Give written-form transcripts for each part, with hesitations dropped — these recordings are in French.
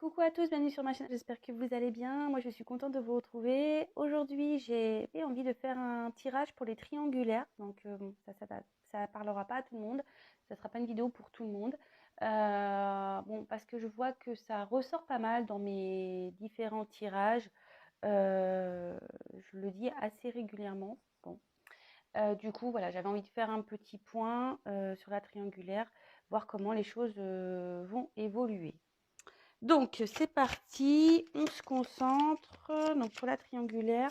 Coucou à tous, bienvenue sur ma chaîne, j'espère que vous allez bien. Moi je suis contente de vous retrouver. Aujourd'hui j'ai envie de faire un tirage pour les triangulaires. Donc bon, ça parlera pas à tout le monde, ça sera pas une vidéo pour tout le monde. Bon, parce que je vois que ça ressort pas mal dans mes différents tirages. Je le dis assez régulièrement. Bon. Du coup, voilà, j'avais envie de faire un petit point sur la triangulaire, voir comment les choses vont évoluer. Donc, c'est parti, on se concentre. Donc, pour la triangulaire,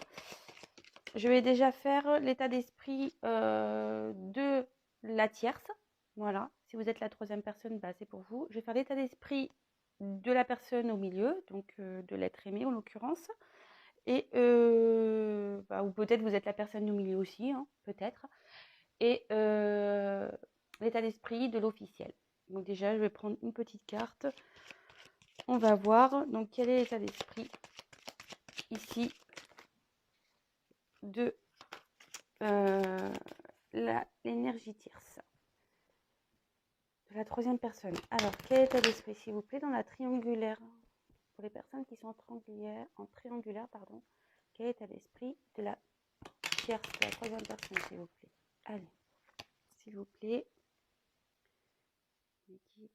je vais déjà faire l'état d'esprit de la tierce. Voilà, si vous êtes la troisième personne, bah, c'est pour vous. Je vais faire l'état d'esprit de la personne au milieu, donc de l'être aimé en l'occurrence. Et, ou peut-être vous êtes la personne au milieu aussi, hein, peut-être. Et l'état d'esprit de l'officiel. Donc déjà, je vais prendre une petite carte. On va voir donc quel est l'état d'esprit ici de l'énergie tierce de la troisième personne. Alors, quel est l'état d'esprit, s'il vous plaît, dans la triangulaire, pour les personnes qui sont en triangulaire, pardon, quel est l'état d'esprit de la tierce, de la troisième personne, s'il vous plaît. Allez, s'il vous plaît.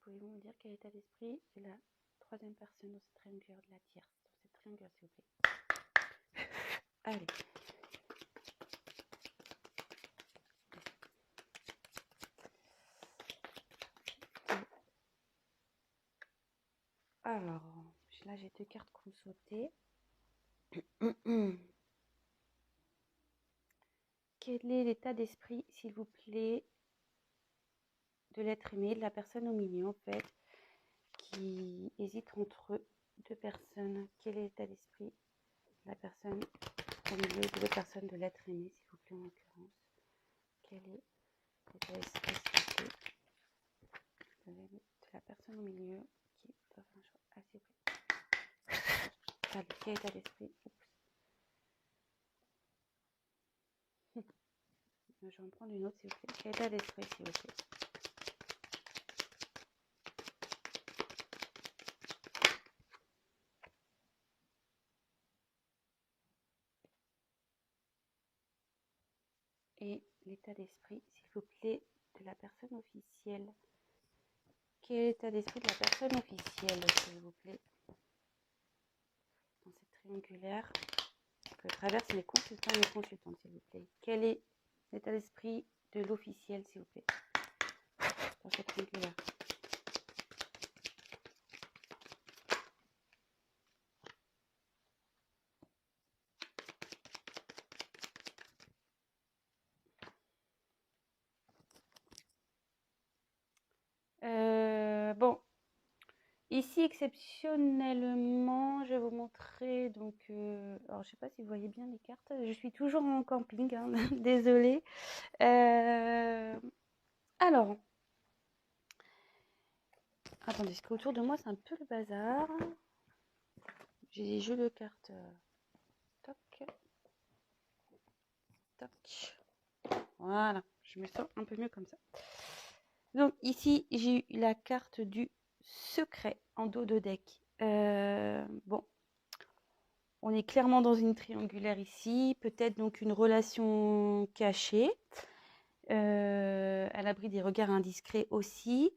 Pouvez-vous me dire quel est l'état d'esprit de la troisième personne dans cette triangulaire de la tierce, dans cette triangulaire, s'il vous plaît. Allez. Alors, là j'ai deux cartes qui ont sauté. Quel est l'état d'esprit, s'il vous plaît, de l'être aimé, de la personne au milieu en fait, qui hésite entre deux personnes? Quel est l'état d'esprit de la personne au milieu, de deux personnes de l'être aimé, s'il vous plaît, en l'occurrence? Quel est l'état d'esprit, s'il vous plaît, de la personne au milieu qui doit faire un choix assez près? Allez, quel est l'état d'esprit? Je vais en prendre une autre, s'il vous plaît. Quel état d'esprit, s'il vous plaît? Et l'état d'esprit, s'il vous plaît, de la personne officielle. Quel est l'état d'esprit de la personne officielle, s'il vous plaît, dans cette triangulaire que traversent les consultants et les consultantes, s'il vous plaît? Quel est l'état d'esprit de l'officiel, s'il vous plaît, dans cette triangulaire? Bon, ici exceptionnellement, je vais vous montrer donc. Alors, je sais pas si vous voyez bien les cartes. Je suis toujours en camping, hein, désolée. Alors, attendez, parce qu'autour de moi c'est un peu le bazar. J'ai des jeux de cartes. Toc, toc. Voilà, je me sens un peu mieux comme ça. Donc ici, j'ai eu la carte du secret en dos de deck. Bon, on est clairement dans une triangulaire ici. Peut-être donc une relation cachée. À l'abri des regards indiscrets aussi.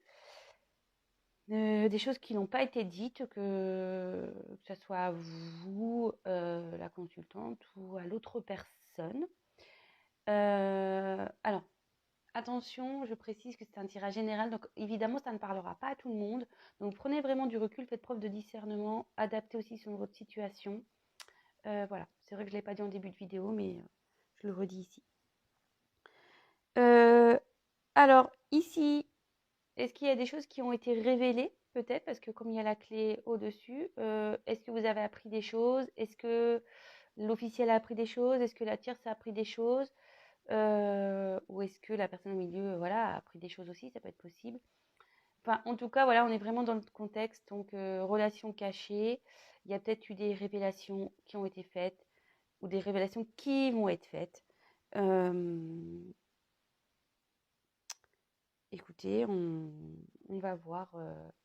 Des choses qui n'ont pas été dites, que ce soit à vous, la consultante, ou à l'autre personne. Alors, attention, je précise que c'est un tirage général, donc évidemment, ça ne parlera pas à tout le monde. Donc, prenez vraiment du recul, faites preuve de discernement, adaptez aussi sur votre situation. Voilà, c'est vrai que je ne l'ai pas dit en début de vidéo, mais je le redis ici. Alors, ici, est-ce qu'il y a des choses qui ont été révélées? Peut-être, parce que comme il y a la clé au-dessus, est-ce que vous avez appris des choses? Est-ce que l'officiel a appris des choses? Est-ce que la tierce a appris des choses? Ou est-ce que la personne au milieu, voilà, a appris des choses aussi? Ça peut être possible. Enfin, en tout cas, voilà, on est vraiment dans le contexte, donc relation cachée. Il y a peut-être eu des révélations qui ont été faites ou des révélations qui vont être faites. Écoutez, on va voir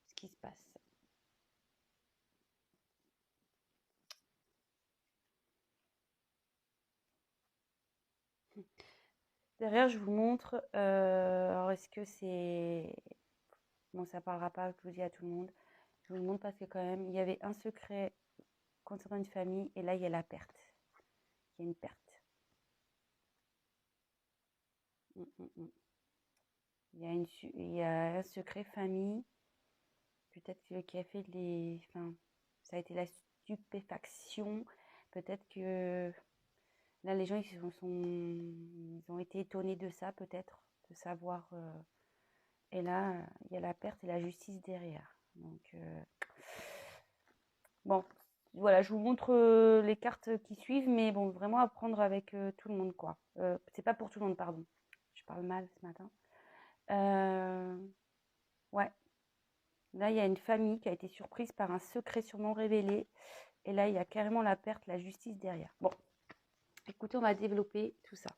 ce qui se passe. Derrière, je vous montre. Alors, est-ce que c'est... Bon, ça parlera pas, je vous dis à tout le monde. Je vous le montre parce que quand même, il y avait un secret concernant une famille et là, il y a la perte. Il y a une perte. Il y a un secret famille, peut-être qui a fait les... Enfin, ça a été la stupéfaction. Peut-être que là, les gens, ils ont été étonnés de ça, peut-être, de savoir... Et là, il y a la perte et la justice derrière. Donc, bon, voilà, je vous montre les cartes qui suivent, mais bon, vraiment à prendre avec tout le monde, quoi. C'est pas pour tout le monde, pardon. Je parle mal ce matin. Ouais, là, il y a une famille qui a été surprise par un secret sûrement révélé. Et là, il y a carrément la perte, la justice derrière. Bon, écoutez, on va développer tout ça.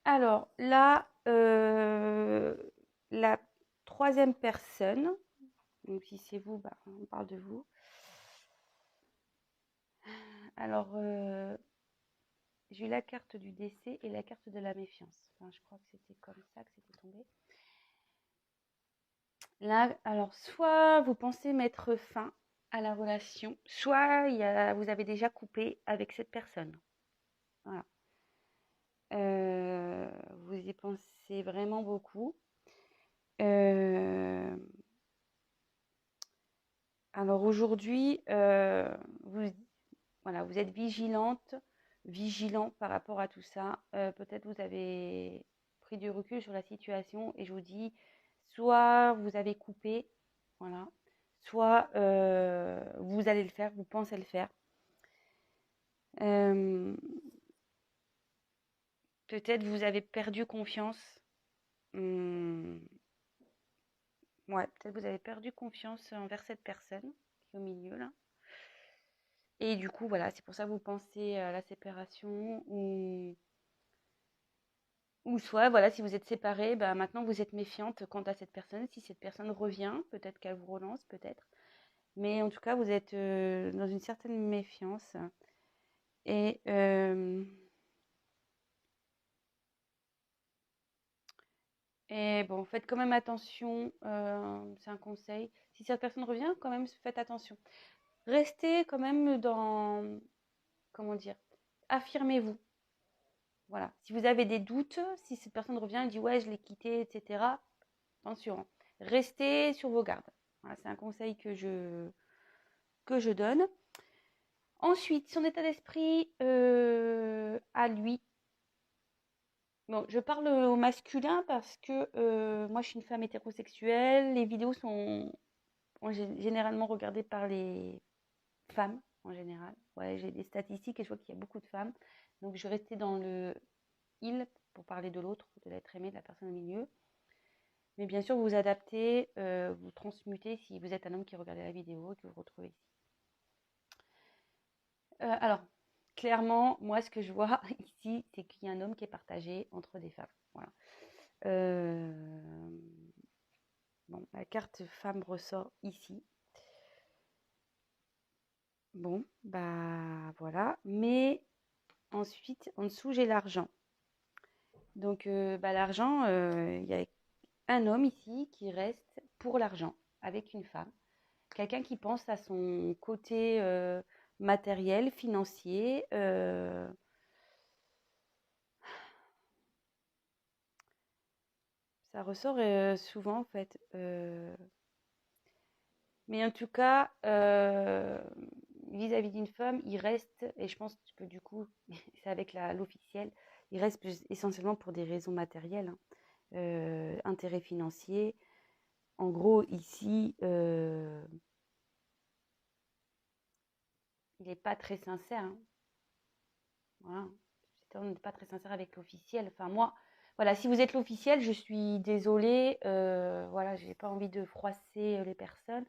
Alors, là, la troisième personne, donc si c'est vous, bah, on parle de vous. Alors, j'ai eu la carte du décès et la carte de la méfiance. Enfin, je crois que c'était comme ça que c'était tombé. Là, alors, soit vous pensez mettre fin à la relation, soit vous avez déjà coupé avec cette personne. Voilà. Vous y pensez vraiment beaucoup. Alors aujourd'hui, voilà, vous êtes vigilant par rapport à tout ça. Peut-être vous avez pris du recul sur la situation et je vous dis, soit vous avez coupé, voilà, soit vous allez le faire, vous pensez le faire. Peut-être vous avez perdu confiance. Ouais, peut-être vous avez perdu confiance envers cette personne qui est au milieu là. Et du coup, voilà, c'est pour ça que vous pensez à la séparation ou soit, voilà, si vous êtes séparés, bah, maintenant vous êtes méfiante quant à cette personne. Si cette personne revient, peut-être qu'elle vous relance, peut-être. Mais en tout cas, vous êtes dans une certaine méfiance. Et bon, faites quand même attention. C'est un conseil. Si cette personne revient, quand même, faites attention. Restez quand même dans, comment dire, affirmez-vous. Voilà. Si vous avez des doutes, si cette personne revient et dit ouais, je l'ai quitté, etc., attention. Restez sur vos gardes. Voilà, c'est un conseil que je donne. Ensuite, son état d'esprit à lui. Bon, je parle au masculin parce que moi, je suis une femme hétérosexuelle. Les vidéos sont généralement regardées par les femmes en général. Ouais, j'ai des statistiques et je vois qu'il y a beaucoup de femmes. Donc, je vais rester dans le il pour parler de l'autre, de l'être aimé, de la personne au milieu. Mais bien sûr, vous vous adaptez, vous transmutez si vous êtes un homme qui regarde la vidéo et que vous retrouvez ici. Alors, clairement, moi, ce que je vois ici, c'est qu'il y a un homme qui est partagé entre des femmes. Voilà. Bon, la carte femme ressort ici. Bon, bah voilà. Mais ensuite, en dessous, j'ai l'argent. Donc, bah, l'argent, il y a un homme ici qui reste pour l'argent avec une femme. Quelqu'un qui pense à son côté matériel, financier. Ça ressort souvent en fait. Mais en tout cas, vis-à-vis d'une femme, il reste, et je pense que du coup, c'est avec l'officiel, il reste essentiellement pour des raisons matérielles, hein. Intérêt financier. En gros, ici, il n'est pas très sincère, hein. Voilà. On n'est pas très sincère avec l'officiel. Enfin, moi, voilà, si vous êtes l'officiel, je suis désolée. Voilà, j'ai pas envie de froisser les personnes.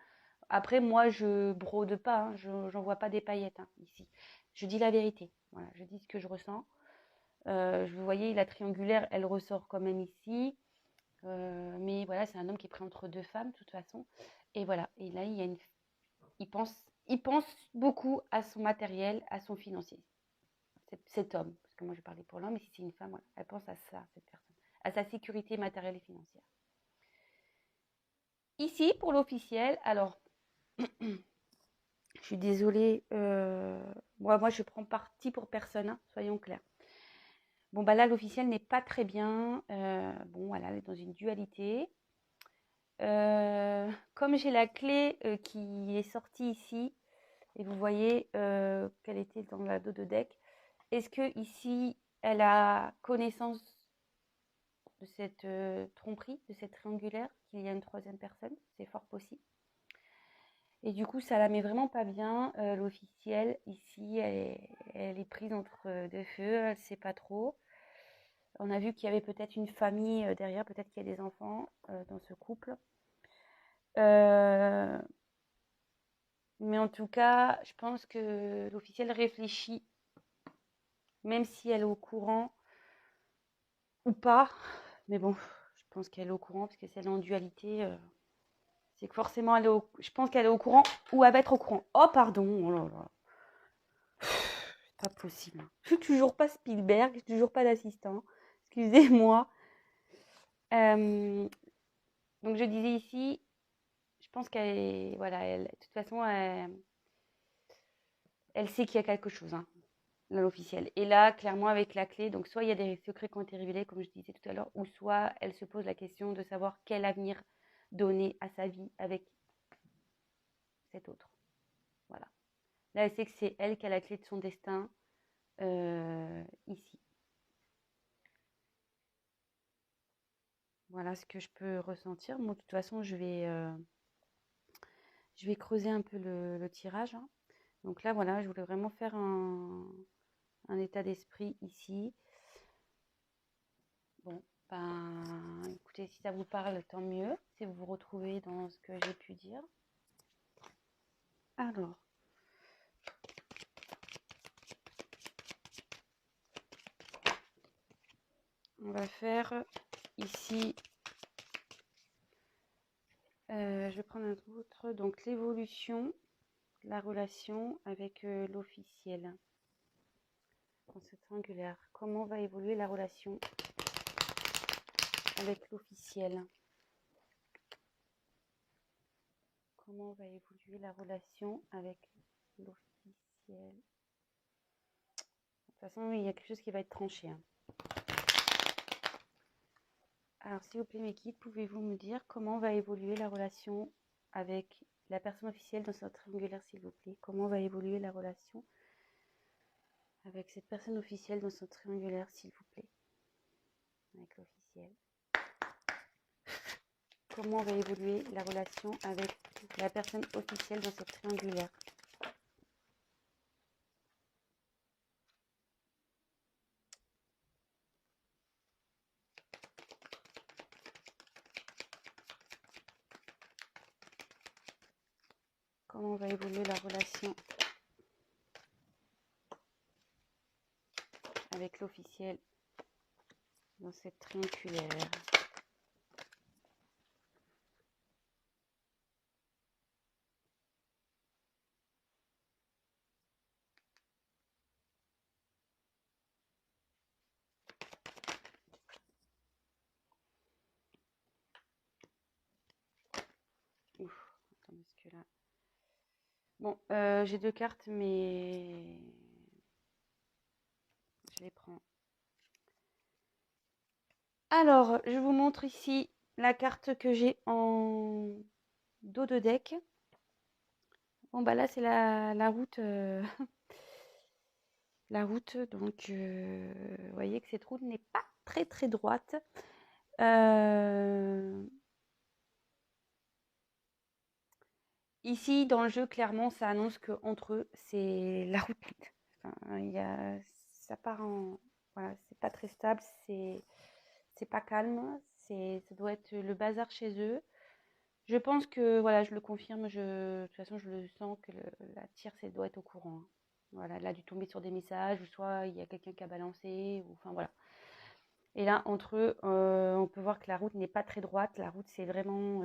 Après, moi, je brode pas, hein, j'en vois pas des paillettes hein, ici. Je dis la vérité. Voilà, je dis ce que je ressens. Vous voyez, la triangulaire, elle ressort quand même ici. Mais voilà, c'est un homme qui est pris entre deux femmes, de toute façon. Et voilà. Et là, il pense beaucoup à son matériel, à son financier. Cet homme. que moi je parlais pour l'homme, mais si c'est une femme, voilà, elle pense à ça, cette personne, à sa sécurité matérielle et financière. Ici, pour l'officiel, alors, je suis désolée, moi je prends parti pour personne, hein, soyons clairs. Bon, bah là, l'officiel n'est pas très bien. Bon, voilà, elle est dans une dualité. Comme j'ai la clé qui est sortie ici, et vous voyez qu'elle était dans la dos de deck, est-ce que ici, elle a connaissance de cette tromperie, de cette triangulaire, qu'il y a une troisième personne? C'est fort possible. Et du coup, ça la met vraiment pas bien. L'officiel, ici, elle est prise entre deux feux, elle ne sait pas trop. On a vu qu'il y avait peut-être une famille derrière, peut-être qu'il y a des enfants dans ce couple. Mais en tout cas, je pense que l'officiel réfléchit, même si elle est au courant ou pas. Mais bon, je pense qu'elle est au courant, parce que si elle est en dualité, c'est que forcément, je pense qu'elle est au courant ou elle va être au courant. Oh, pardon, oh là là. C'est pas possible. Je suis toujours pas Spielberg, je suis toujours pas d'assistant. Excusez-moi. Donc, je disais ici, je pense qu'elle est, voilà, de toute façon, elle sait qu'il y a quelque chose, hein, l'officiel. Et là, clairement, avec la clé, donc soit il y a des secrets qui ont été révélés, comme je disais tout à l'heure, ou soit elle se pose la question de savoir quel avenir donner à sa vie avec cet autre. Voilà. Là, elle sait que c'est elle qui a la clé de son destin ici. Voilà ce que je peux ressentir. Moi, de toute façon, je vais creuser un peu le tirage, hein. Donc là, voilà, je voulais vraiment faire un état d'esprit ici. Bon, ben, écoutez, si ça vous parle, tant mieux. Si vous vous retrouvez dans ce que j'ai pu dire. Alors, on va faire ici, je vais prendre un autre, donc l'évolution, la relation avec l'officiel dans cette triangulaire. Comment va évoluer la relation avec l'officiel? Comment va évoluer la relation avec l'officiel? De toute façon, il y a quelque chose qui va être tranché, hein. Alors, s'il vous plaît, mes guides, pouvez-vous me dire comment va évoluer la relation avec la personne officielle dans cette triangulaire, s'il vous plaît? Comment va évoluer la relation avec cette personne officielle dans cette triangulaire, s'il vous plaît? Avec l'officiel. Comment va évoluer la relation avec la personne officielle dans cette triangulaire? Comment va évoluer la relation avec l'officiel dans cette triangulaire? Ouf, attends, parce que là... Bon, j'ai deux cartes, mais je les prends. Alors, je vous montre ici la carte que j'ai en dos de deck. Bon, bah là, c'est la route. La route, donc, vous voyez que cette route n'est pas très, très droite. Ici, dans le jeu, clairement, ça annonce qu'entre eux, c'est la route. Enfin, ça part en... Voilà, c'est pas très stable, c'est pas calme, ça doit être le bazar chez eux. Je pense que, voilà, je le confirme, de toute façon, je le sens que la tierce, elle doit être au courant, hein. Voilà, elle a dû tomber sur des messages, ou soit il y a quelqu'un qui a balancé, ou enfin voilà. Et là, entre eux, on peut voir que la route n'est pas très droite. La route, c'est vraiment...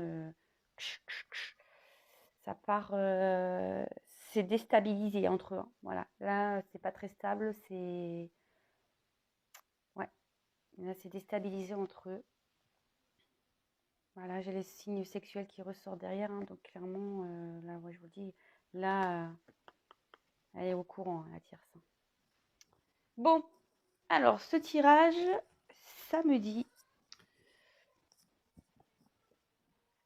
ça part... c'est déstabilisé entre eux, hein. Voilà, là, c'est pas très stable, c'est... Là, c'est déstabilisé entre eux. Voilà, j'ai les signes sexuels qui ressortent derrière. Hein, donc, clairement, là, ouais, je vous dis, là, elle est au courant, hein, la tierce. Bon, alors, ce tirage, ça me dit...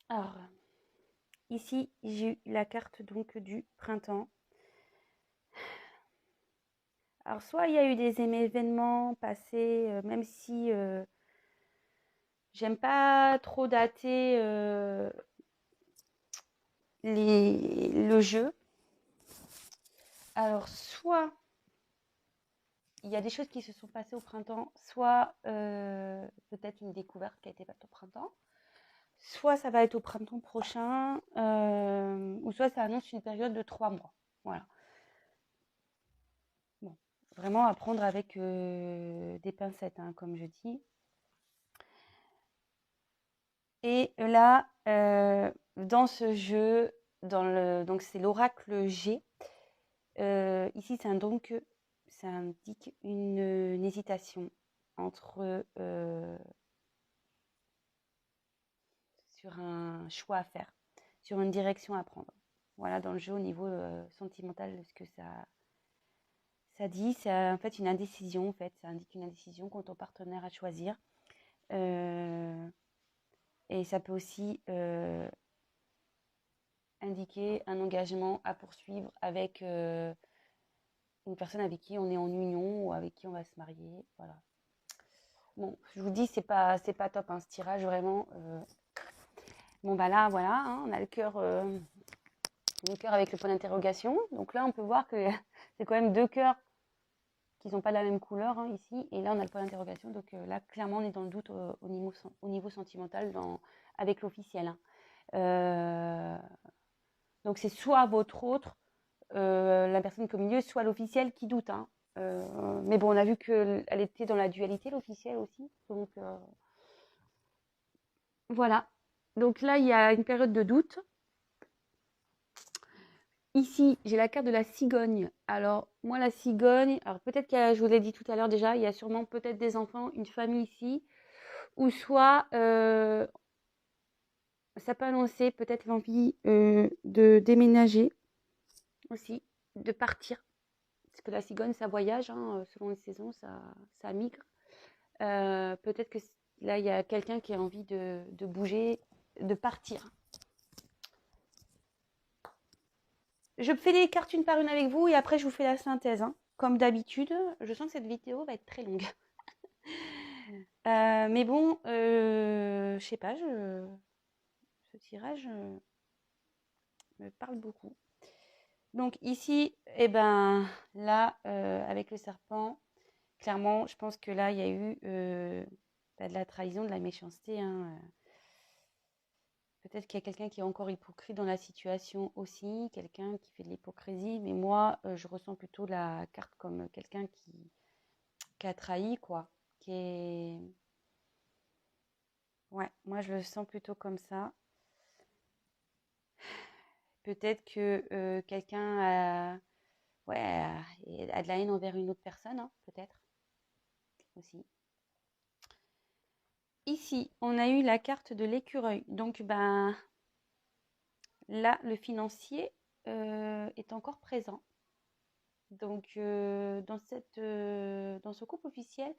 Alors, ici, j'ai eu la carte donc du printemps. Alors, soit il y a eu des événements passés, même si j'aime pas trop dater le jeu. Alors, soit il y a des choses qui se sont passées au printemps, soit peut-être une découverte qui a été faite au printemps, soit ça va être au printemps prochain, ou soit ça annonce une période de 3 mois. Voilà. Bon, vraiment à prendre avec des pincettes, hein, comme je dis. Et là, dans ce jeu, donc c'est l'oracle G. Ici, ça indique une hésitation entre sur un choix à faire, sur une direction à prendre. Voilà, dans le jeu, au niveau sentimental, ce que ça dit, c'est en fait une indécision. En fait, ça indique une indécision quant au partenaire à choisir. Et ça peut aussi indiquer un engagement à poursuivre avec une personne avec qui on est en union ou avec qui on va se marier. Voilà. Bon, je vous dis, c'est pas top, hein, ce tirage, vraiment. Bon, bah là, voilà, hein, on a le cœur avec le point d'interrogation. Donc là, on peut voir que c'est quand même 2 cœurs qui sont pas de la même couleur, hein, ici. Et là, on a le point d'interrogation. Donc là, clairement, on est dans le doute au niveau sentimental avec l'officiel. Hein. Donc c'est soit votre autre, la personne au milieu, soit l'officiel qui doute. Hein. Mais bon, on a vu qu'elle était dans la dualité, l'officiel aussi. Donc voilà. Donc là, il y a une période de doute. Ici, j'ai la carte de la cigogne. Alors, moi, la cigogne, alors peut-être que je vous l'ai dit tout à l'heure déjà, il y a sûrement peut-être des enfants, une famille ici, ou soit ça peut annoncer peut-être l'envie de déménager aussi, de partir. Parce que la cigogne, ça voyage, hein, selon les saisons, ça migre. Peut-être que là, il y a quelqu'un qui a envie de bouger, de partir. Je fais les cartes une par une avec vous et après, je vous fais la synthèse. Hein. Comme d'habitude, je sens que cette vidéo va être très longue. Mais bon, je sais pas, ce tirage me parle beaucoup. Donc ici, eh ben, là, avec le serpent, clairement, je pense que là, il y a eu de la trahison, de la méchanceté. Hein. Peut-être qu'il y a quelqu'un qui est encore hypocrite dans la situation aussi, quelqu'un qui fait de l'hypocrisie. Mais moi, je ressens plutôt la carte comme quelqu'un qui a trahi, quoi. Qui est... Ouais, moi, je le sens plutôt comme ça. Peut-être que quelqu'un ouais, a de la haine envers une autre personne, hein, peut-être aussi. Ici, on a eu la carte de l'écureuil. Donc, ben, là, le financier est encore présent. Donc, dans ce couple officiel,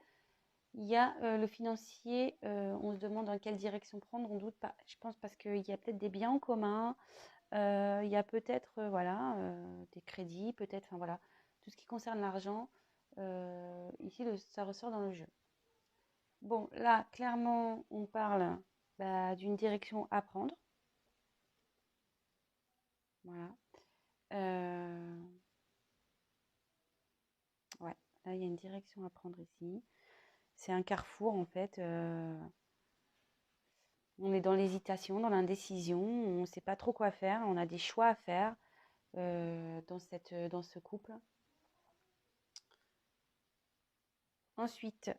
il y a le financier. On se demande dans quelle direction prendre. On doute pas. Je pense parce qu'il y a peut-être des biens en commun. Il y a peut-être voilà, des crédits, peut-être, enfin voilà, tout ce qui concerne l'argent. Ici, ça ressort dans le jeu. Bon, là, clairement, on parle d'une direction à prendre. Voilà. Ouais, là, il y a une direction à prendre ici. C'est un carrefour, en fait. On est dans l'hésitation, dans l'indécision. On ne sait pas trop quoi faire. On a des choix à faire dans ce couple. Ensuite,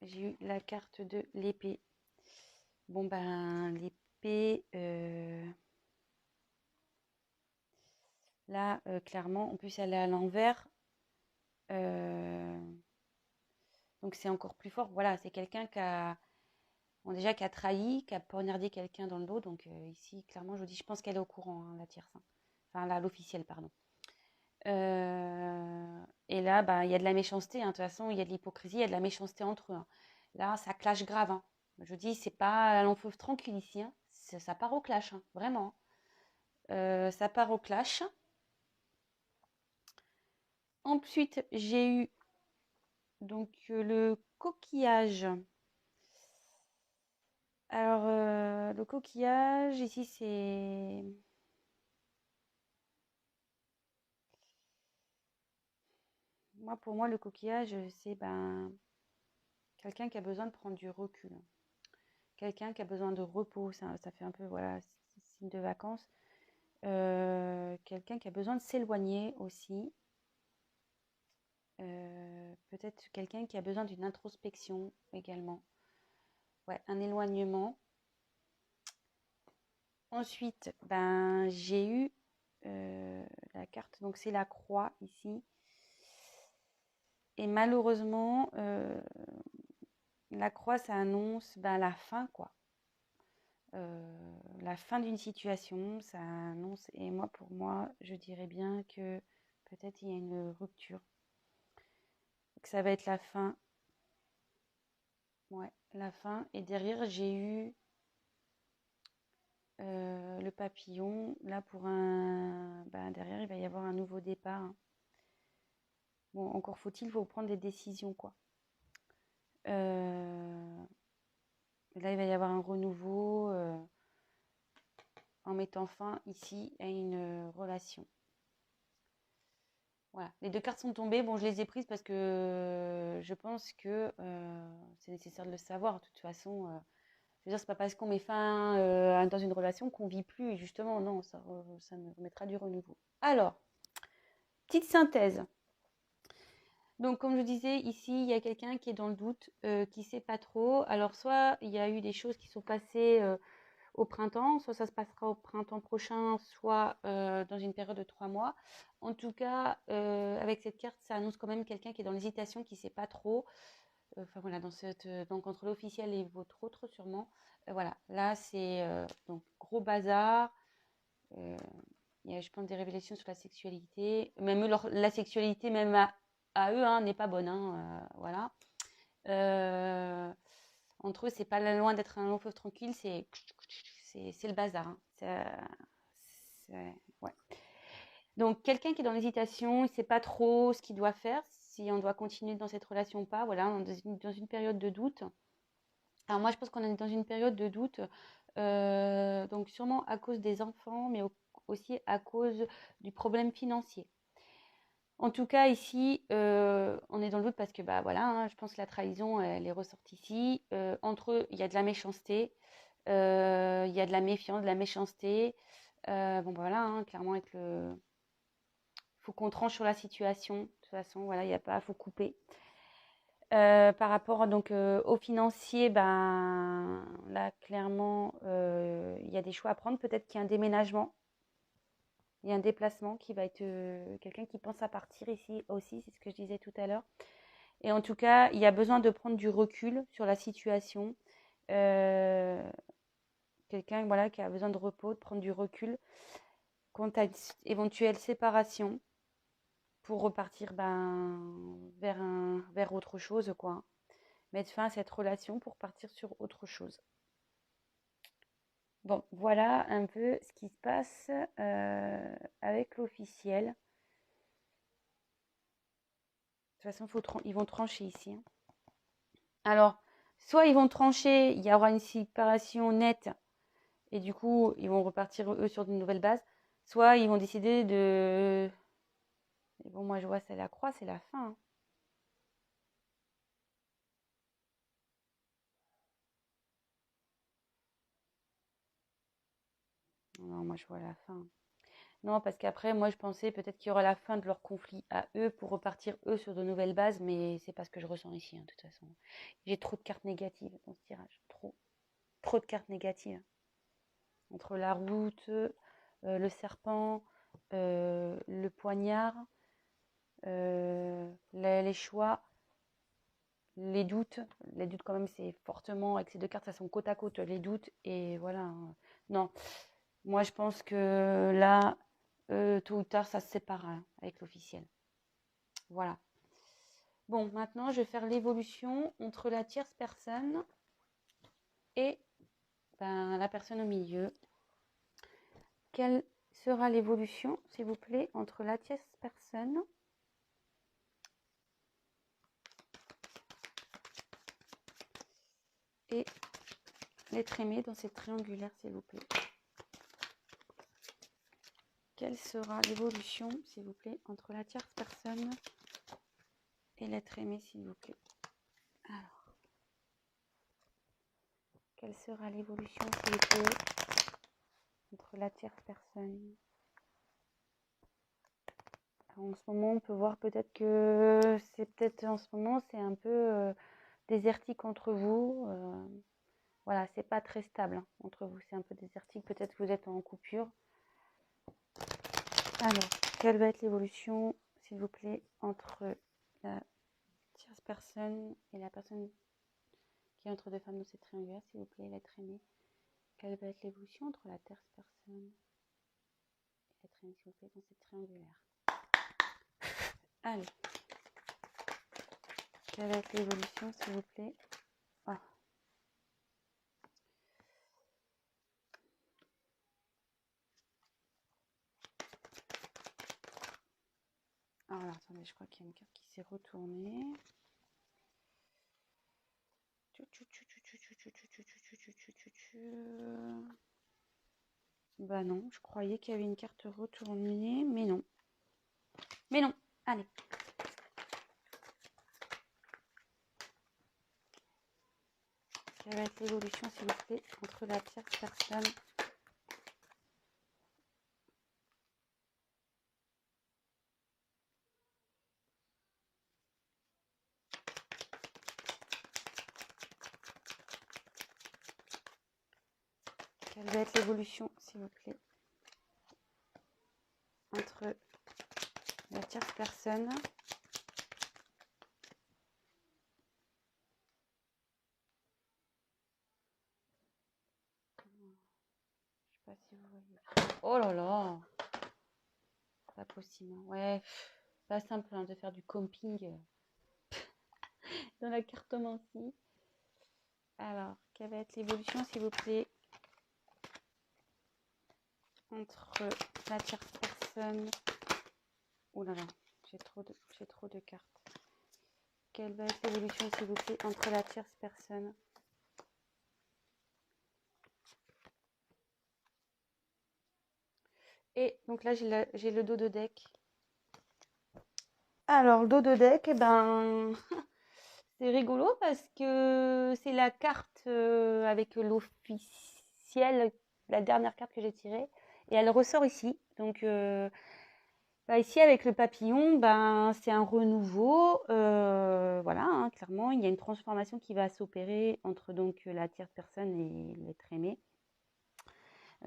j'ai eu la carte de l'épée. Bon, ben, l'épée, là, clairement, en plus, elle est à l'envers. Donc c'est encore plus fort. Voilà, c'est quelqu'un qui a, bon, déjà qui a trahi, qui a poignardé quelqu'un dans le dos. Donc ici, clairement, je vous dis, je pense qu'elle est au courant, hein, la tierce. Hein. Enfin, là, l'officielle, pardon. Et là, bah, il y a de la méchanceté. Hein. De toute façon, il y a de l'hypocrisie, il y a de la méchanceté entre eux. Hein. Là, ça clash grave. Hein. Je vous dis, c'est pas long feu tranquille ici. Hein. Ça part au clash, hein, vraiment. Ça part au clash. Ensuite, j'ai eu donc le coquillage. Alors, le coquillage, ici, c'est... Pour moi, le coquillage, c'est ben, quelqu'un qui a besoin de prendre du recul. Quelqu'un qui a besoin de repos. Ça fait un peu, voilà, signe de vacances. Quelqu'un qui a besoin de s'éloigner aussi. Peut-être quelqu'un qui a besoin d'une introspection également. Ouais, un éloignement. Ensuite, ben, j'ai eu la carte, donc c'est la croix ici. Et malheureusement, la croix, ça annonce ben, la fin, quoi. La fin d'une situation, ça annonce, et moi, pour moi, je dirais bien que peut-être il y a une rupture, que ça va être la fin. Ouais, la fin. Et derrière, j'ai eu le papillon. Là, pour un... Ben, derrière, il va y avoir un nouveau départ. Hein. Bon, encore faut-il, faut prendre des décisions, quoi. Là, il va y avoir un renouveau en mettant fin ici à une relation. Voilà, les deux cartes sont tombées. Bon, je les ai prises parce que je pense que c'est nécessaire de le savoir. De toute façon, je veux dire, c'est pas parce qu'on met fin dans une relation qu'on vit plus. Et justement, non, ça me remettra du renouveau. Alors, petite synthèse. Donc, comme je disais, ici, il y a quelqu'un qui est dans le doute, qui ne sait pas trop. Alors, soit il y a eu des choses qui sont passées au printemps, soit ça se passera au printemps prochain, soit dans une période de 3 mois. En tout cas, avec cette carte, ça annonce quand même quelqu'un qui est dans l'hésitation, qui ne sait pas trop. Enfin voilà, donc entre l'officiel et votre autre sûrement. Voilà, là c'est donc gros bazar. Il y a, je pense, des révélations sur la sexualité. Même la sexualité, même à eux, hein, n'est pas bonne. Hein, voilà. Entre eux, c'est pas loin d'être un long fleuve tranquille, c'est le bazar. Hein. Ouais. Donc, quelqu'un qui est dans l'hésitation, il ne sait pas trop ce qu'il doit faire, si on doit continuer dans cette relation ou pas. Voilà, on est dans une période de doute. Alors, moi, je pense qu'on est dans une période de doute, donc sûrement à cause des enfants, mais aussi à cause du problème financier. En tout cas, ici, on est dans le doute parce que, bah voilà, hein, je pense que la trahison, elle est ressortie ici. Entre eux, il y a de la méchanceté, il y a de la méfiance, de la méchanceté. Bon, bah, voilà, hein, clairement, avec le... faut qu'on tranche sur la situation. De toute façon, voilà, il n'y a pas, faut couper. Par rapport donc au financier, ben là, clairement, il y a des choix à prendre. Peut-être qu'il y a un déménagement. Il y a un déplacement qui va être quelqu'un qui pense à partir ici aussi, c'est ce que je disais tout à l'heure. Et en tout cas, il y a besoin de prendre du recul sur la situation. Euh, Quelqu'un voilà, qui a besoin de repos, de prendre du recul quant à une éventuelle séparation pour repartir vers autre chose, quoi. Mettre fin à cette relation pour partir sur autre chose. Bon, voilà un peu ce qui se passe avec l'officiel. De toute façon, ils vont trancher ici. Hein. Alors, soit ils vont trancher, il y aura une séparation nette, et du coup, ils vont repartir eux sur de nouvelles bases, soit ils vont décider de... Et bon, moi je vois, c'est la croix, c'est la fin. Hein. Non, moi je vois la fin. Non, parce qu'après, moi je pensais peut-être qu'il y aura la fin de leur conflit à eux pour repartir eux sur de nouvelles bases, mais c'est pas ce que je ressens ici, hein, de toute façon. J'ai trop de cartes négatives dans ce tirage. Trop. Trop de cartes négatives. Entre la route, le serpent, le poignard, les choix. les doutes quand même, c'est fortement, avec ces deux cartes, ça sont côte à côte, les doutes, et voilà. Hein. Non, moi je pense que là, tôt ou tard, ça se sépare hein, avec l'officiel. Voilà. Bon, maintenant, je vais faire l'évolution entre la tierce personne et la personne au milieu. Quelle sera l'évolution, s'il vous plaît, entre la tierce personne et l'être aimé dans cette triangulaire, s'il vous plaît. Quelle sera l'évolution, s'il vous plaît, entre la tierce personne et l'être aimé, s'il vous plaît. Alors, quelle sera l'évolution, s'il vous plaît, entre la tierce personne. Alors, en ce moment, on peut voir peut-être que c'est peut-être en ce moment, c'est un peu désertique entre vous. Voilà, c'est pas très stable hein, entre vous, c'est un peu désertique. Peut-être que vous êtes en coupure. Alors, quelle va être l'évolution, s'il vous plaît, entre la tierce personne et la personne qui est entre deux femmes dans cette triangulaire, s'il vous plaît, l'être aimé. Quelle va être l'évolution entre la tierce personne et l'être aimé, s'il vous plaît, dans cette triangulaire. Allez. Quelle va être l'évolution, s'il vous plaît. Ah. Alors, attendez, je crois qu'il y a une carte qui s'est retournée. Bah non, je croyais qu'il y avait une carte retournée, mais non. Mais non, allez. Quelle va être l'évolution, s'il vous plaît, entre la tierce personne Quelle va être l'évolution, s'il vous plaît, entre la tierce personne je sais pas si vous voyez. Oh là là, pas possible. Ouais, pas simple hein, de faire du camping dans la cartomancie. Alors, quelle va être l'évolution, s'il vous plaît, entre la tierce personne. Oh là là, j'ai trop de cartes. Quelle va être l'évolution, s'il vous plaît, entre la tierce personne et donc là j'ai le dos de deck. Alors le dos de deck, eh ben c'est rigolo parce que c'est la carte avec l'officiel, la dernière carte que j'ai tirée, et elle ressort ici. Donc ici avec le papillon, c'est un renouveau. Voilà, hein, clairement, il y a une transformation qui va s'opérer entre donc la tierce personne et l'être aimé.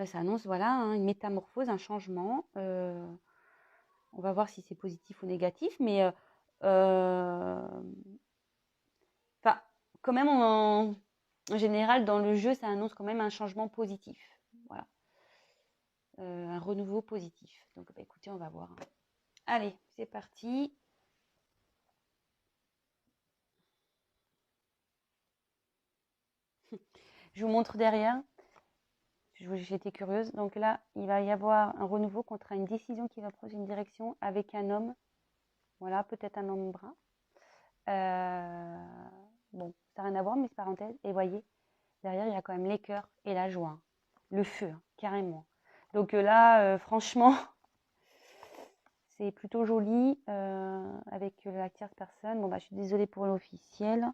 Ça annonce voilà hein, une métamorphose, un changement. On va voir si c'est positif ou négatif, mais quand même en général dans le jeu, ça annonce quand même un changement positif. Voilà, un renouveau positif. Donc écoutez, on va voir. Allez, c'est parti. Je vous montre derrière. J'étais curieuse. Donc là, il va y avoir un renouveau contre une décision qui va prendre une direction avec un homme. Voilà, peut-être un homme brun. Bon, ça n'a rien à voir, mais c'est parenthèse. Et voyez, derrière, il y a quand même les cœurs et la joie. Hein. Le feu, hein, carrément. Donc là, franchement, c'est plutôt joli avec la tierce personne. Bon, je suis désolée pour l'officiel.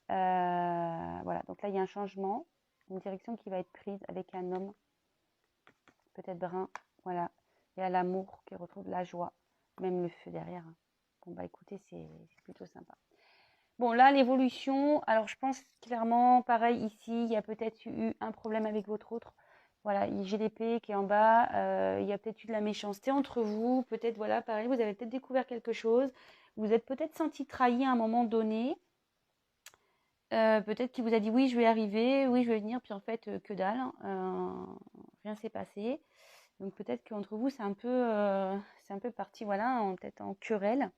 Voilà, donc là, il y a un changement, une direction qui va être prise avec un homme, peut-être brun. Voilà, il y a l'amour qui retrouve la joie, même le feu derrière. Hein. Bon, écoutez, c'est plutôt sympa. Bon, là, l'évolution, alors je pense clairement, pareil, ici, il y a peut-être eu un problème avec votre autre. Voilà, j'ai l'épée qui est en bas, il y a peut-être eu de la méchanceté entre vous, peut-être, voilà, pareil, vous avez peut-être découvert quelque chose, vous êtes peut-être senti trahi à un moment donné, Peut-être qu'il vous a dit oui, je vais arriver, oui, je vais venir, puis en fait, que dalle, rien s'est passé. Donc peut-être qu'entre vous, c'est un peu parti, voilà, peut-être en querelle.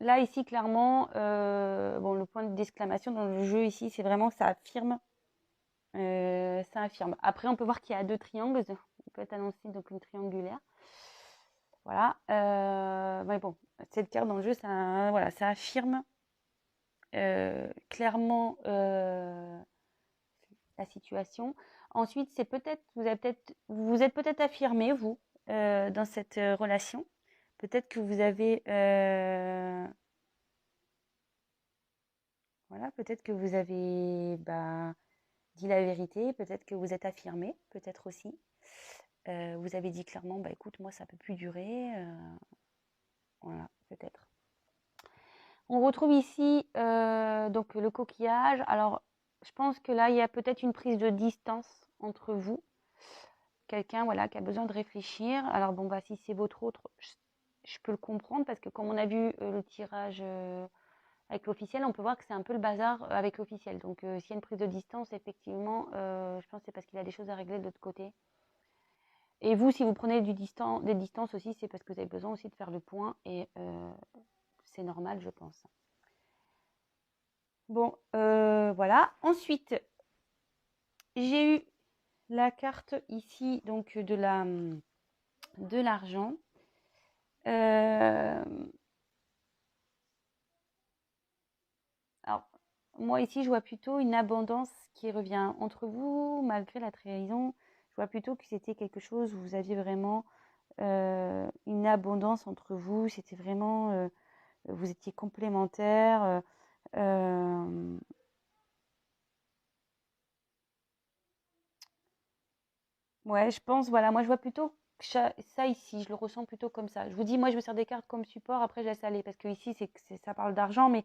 Là, ici, clairement, bon, le point d'exclamation dans le jeu ici, c'est vraiment ça affirme. Ça affirme. Après, on peut voir qu'il y a deux triangles. Il peut être annoncé donc une triangulaire. Voilà. Mais bon, cette carte dans le jeu, ça, voilà, ça affirme clairement la situation. Ensuite, c'est peut-être, vous êtes peut-être affirmé, vous, dans cette relation. Peut-être que vous avez, voilà, peut-être que vous avez dit la vérité, peut-être que vous êtes affirmé, peut-être aussi. Vous avez dit clairement, bah écoute, moi ça peut plus durer, voilà, peut-être. On retrouve ici donc le coquillage. Alors, je pense que là, il y a peut-être une prise de distance entre vous. Quelqu'un, voilà, qui a besoin de réfléchir. Alors bon, bah si c'est votre autre, je peux le comprendre parce que comme on a vu le tirage avec l'officiel, on peut voir que c'est un peu le bazar avec l'officiel. Donc, s'il y a une prise de distance, effectivement, je pense que c'est parce qu'il a des choses à régler de l'autre côté. Et vous, si vous prenez des distances aussi, c'est parce que vous avez besoin aussi de faire le point et c'est normal, je pense. Bon, voilà. Ensuite, j'ai eu la carte ici, donc de l'argent. Alors, moi ici, je vois plutôt une abondance qui revient entre vous, malgré la trahison. Je vois plutôt que c'était quelque chose où vous aviez vraiment une abondance entre vous. C'était vraiment, vous étiez complémentaires. Ouais, je pense, voilà, moi je vois plutôt ça ici, je le ressens plutôt comme ça. Je vous dis, moi je me sers des cartes comme support, après je laisse aller, parce que ici ça parle d'argent, mais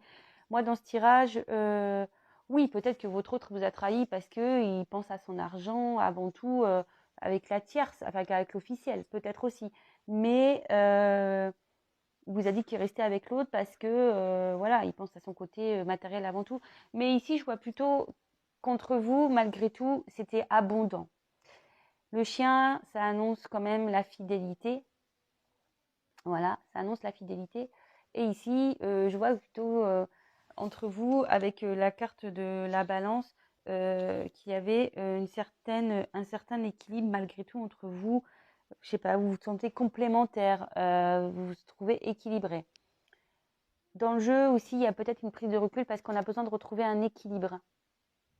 moi dans ce tirage, oui, peut-être que votre autre vous a trahi parce que il pense à son argent avant tout avec la tierce, enfin avec l'officiel, peut-être aussi. Mais il vous a dit qu'il restait avec l'autre parce que voilà, il pense à son côté matériel avant tout. Mais ici, je vois plutôt contre vous, malgré tout, c'était abondant. Le chien, ça annonce quand même la fidélité. Voilà, ça annonce la fidélité. Et ici, je vois plutôt entre vous, avec la carte de la balance, qu'il y avait un certain équilibre malgré tout entre vous. Je sais pas, vous vous sentez complémentaire, vous vous trouvez équilibré. Dans le jeu aussi, il y a peut-être une prise de recul parce qu'on a besoin de retrouver un équilibre.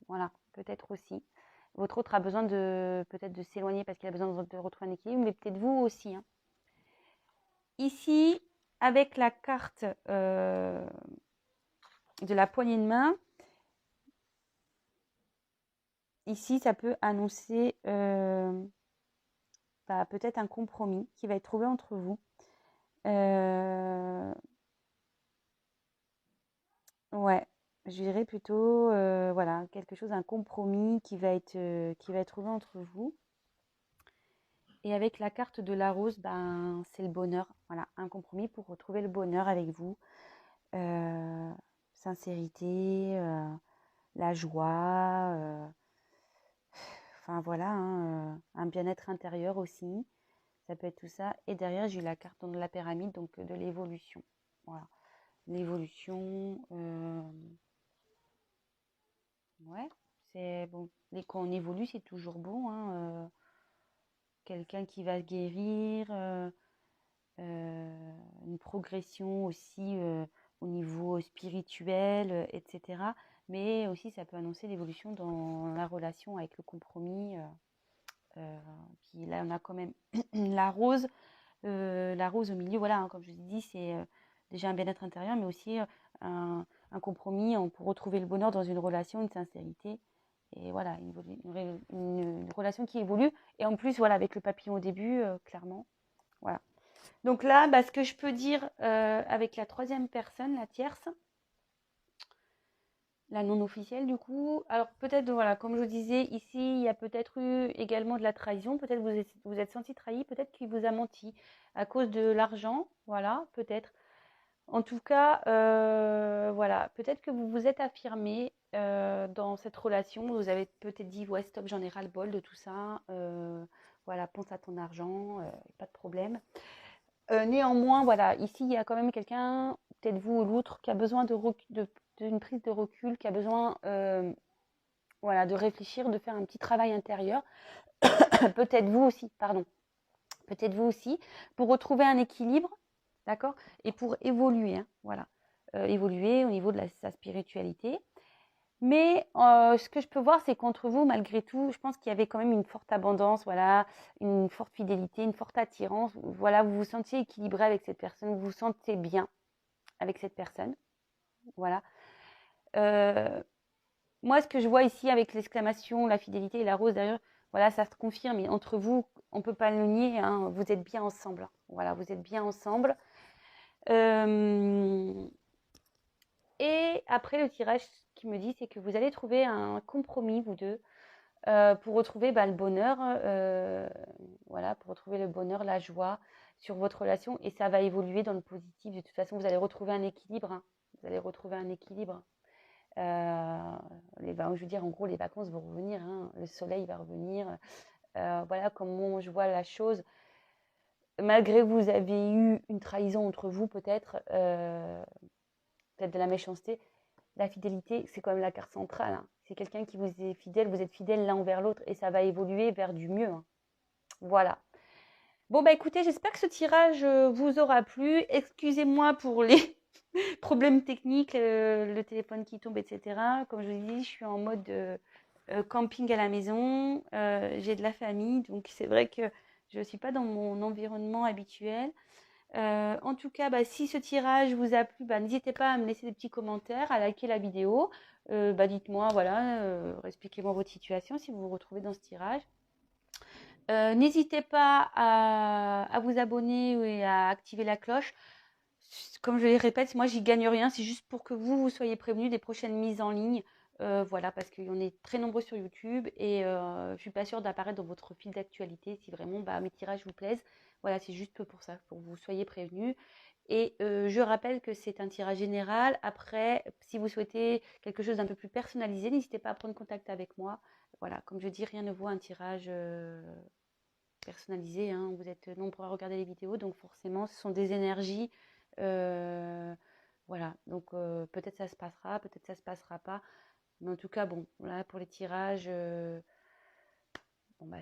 Voilà, peut-être aussi. Votre autre a besoin de peut-être de s'éloigner parce qu'il a besoin de retrouver un équilibre, mais peut-être vous aussi. Hein. Ici, avec la carte de la poignée de main, ici, ça peut annoncer peut-être un compromis qui va être trouvé entre vous. Ouais, je dirais plutôt voilà, quelque chose, un compromis qui va être trouvé entre vous. Et avec la carte de la rose, ben, c'est le bonheur. Voilà, un compromis pour retrouver le bonheur avec vous. Euh, sincérité, la joie, enfin voilà, hein, un bien-être intérieur aussi. Ça peut être tout ça. Et derrière, j'ai eu la carte de la pyramide, donc de l'évolution. Voilà, l'évolution. Ouais, c'est bon. Quand on évolue, c'est toujours bon. Hein, quelqu'un qui va guérir. Une progression aussi au niveau spirituel, etc. Mais aussi, ça peut annoncer l'évolution dans la relation avec le compromis. Puis là, on a quand même la rose. La rose au milieu, voilà, hein, comme je vous ai dit, c'est déjà un bien-être intérieur, mais aussi un compromis pour retrouver le bonheur dans une relation, une sincérité. Et voilà, une relation qui évolue. Et en plus, voilà, avec le papillon au début, clairement. Voilà. Donc là, ce que je peux dire avec la troisième personne, la tierce, la non officielle du coup, alors peut-être, voilà, comme je vous disais, ici, il y a peut-être eu également de la trahison, peut-être vous êtes senti trahi, peut-être qu'il vous a menti à cause de l'argent, voilà, peut-être. En tout cas, voilà, peut-être que vous vous êtes affirmé dans cette relation. Vous avez peut-être dit, ouais, stop, j'en ai ras-le-bol de tout ça. Voilà, pense à ton argent, pas de problème. Néanmoins, voilà, ici, il y a quand même quelqu'un, peut-être vous ou l'autre, qui a besoin d'une prise de recul, qui a besoin voilà, de réfléchir, de faire un petit travail intérieur. Peut-être vous aussi, pardon. Peut-être vous aussi, pour retrouver un équilibre, d'accord? Et pour évoluer, hein, voilà. Évoluer au niveau de sa spiritualité. Mais ce que je peux voir, c'est qu'entre vous, malgré tout, je pense qu'il y avait quand même une forte abondance, voilà, une forte fidélité, une forte attirance. Voilà, vous vous sentiez équilibré avec cette personne, vous vous sentez bien avec cette personne. Voilà. Moi, ce que je vois ici avec l'exclamation, la fidélité et la rose derrière, voilà, ça se confirme. Et entre vous, on ne peut pas le nier, hein, vous êtes bien ensemble. Voilà, vous êtes bien ensemble. Et après, le tirage qui me dit, c'est que vous allez trouver un compromis, vous deux, pour retrouver le bonheur, voilà, pour retrouver le bonheur, la joie sur votre relation. Et ça va évoluer dans le positif. De toute façon, vous allez retrouver un équilibre. Hein. Vous allez retrouver un équilibre. Je veux dire, en gros, les vacances vont revenir. Hein. Le soleil va revenir. Voilà comment je vois la chose. Malgré que vous avez eu une trahison entre vous, peut-être de la méchanceté, la fidélité, c'est quand même la carte centrale. Hein. C'est quelqu'un qui vous est fidèle, vous êtes fidèle l'un envers l'autre et ça va évoluer vers du mieux. Hein. Voilà. Bon, bah écoutez, j'espère que ce tirage vous aura plu. Excusez-moi pour les problèmes techniques, le téléphone qui tombe, etc. Comme je vous dis, je suis en mode camping à la maison. J'ai de la famille, donc c'est vrai que je ne suis pas dans mon environnement habituel. En tout cas, si ce tirage vous a plu, n'hésitez pas à me laisser des petits commentaires, à liker la vidéo. Dites-moi, voilà, expliquez-moi votre situation si vous vous retrouvez dans ce tirage. N'hésitez pas à vous abonner et à activer la cloche. Comme je le répète, moi j'y gagne rien, c'est juste pour que vous soyez prévenus des prochaines mises en ligne. Voilà, parce qu'on est très nombreux sur YouTube et je ne suis pas sûre d'apparaître dans votre fil d'actualité si vraiment mes tirages vous plaisent. Voilà, c'est juste pour ça, pour que vous soyez prévenus. Et je rappelle que c'est un tirage général. Après, si vous souhaitez quelque chose d'un peu plus personnalisé, n'hésitez pas à prendre contact avec moi. Voilà, comme je dis, rien ne vaut un tirage personnalisé. Hein. Vous êtes nombreux à regarder les vidéos, donc forcément, ce sont des énergies. Voilà, donc peut-être ça se passera, peut-être ça se passera pas. Mais en tout cas, bon, là, pour les tirages,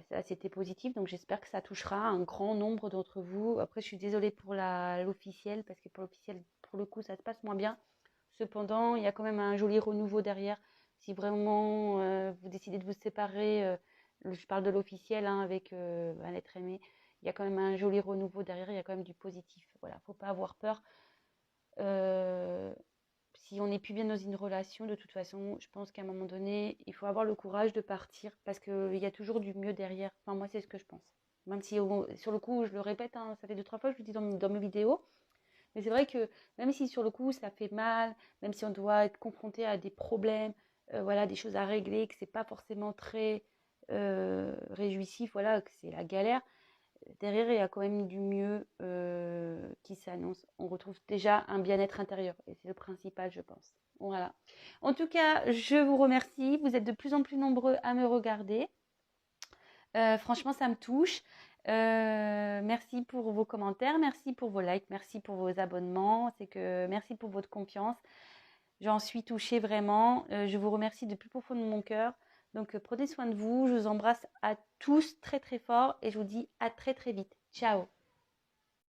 ça, c'était positif, donc j'espère que ça touchera un grand nombre d'entre vous. Après, je suis désolée pour l'officiel, parce que pour l'officiel, pour le coup, ça se passe moins bien. Cependant, il y a quand même un joli renouveau derrière. Si vraiment vous décidez de vous séparer, je parle de l'officiel hein, avec un être aimé, il y a quand même un joli renouveau derrière, il y a quand même du positif. Voilà, faut pas avoir peur. Si on n'est plus bien dans une relation, de toute façon, je pense qu'à un moment donné, il faut avoir le courage de partir parce qu'il y a toujours du mieux derrière. Enfin, moi, c'est ce que je pense. Même si sur le coup, je le répète, hein, ça fait 2-3 fois que je le dis dans mes vidéos, mais c'est vrai que même si sur le coup ça fait mal, même si on doit être confronté à des problèmes, voilà, des choses à régler, que c'est pas forcément très réjouissif, voilà, que c'est la galère, derrière il y a quand même du mieux qui s'annonce. On retrouve déjà un bien-être intérieur et c'est le principal, je pense. Voilà. En tout cas, je vous remercie. Vous êtes de plus en plus nombreux à me regarder. Franchement, ça me touche. Merci pour vos commentaires, merci pour vos likes, merci pour vos abonnements. Merci pour votre confiance. J'en suis touchée vraiment. Je vous remercie du plus profond de mon cœur. Donc, prenez soin de vous. Je vous embrasse à tous très très fort et je vous dis à très très vite. Ciao.